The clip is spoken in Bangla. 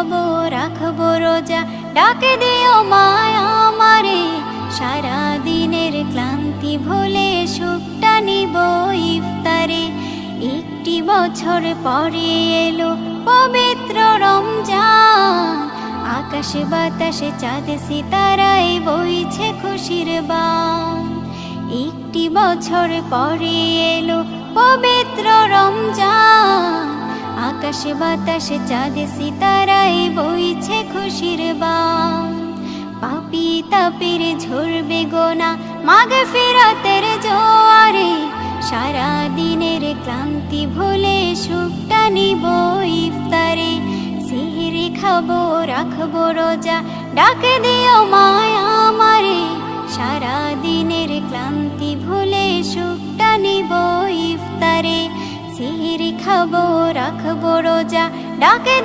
খাবো রাখবো রোজা, ডাকে দিও মায়া আমারে। সারা দিনের ক্লান্তি ভুলে সুখটা নিব ইফতারে। একটি বছর পরে এলো পবিত্র রমজান, আকাশে বাতাসে চাঁদ সিতারায় বইছে খুশির বান। একটি বছর পরে এলো পবিত্র রমজান, আকাশে বাতাসে চাঁদ সিতারায় বইছে খুশির বান। পাপী তাপের ঝরবে গোনা মাগফিরাতের জোয়ারে, সারা দিনের ক্লান্তি ভুলে সুখটা নিব ইফতারে। সিহরি খাবো রাখবো রোজা, ডাকে দিও মায়া আমারে। সারা দিনের ক্লান্তি ভুলে সুখটা নিব ইফতারে। সিহরি খাবো রাখবো রোজা, ডাকে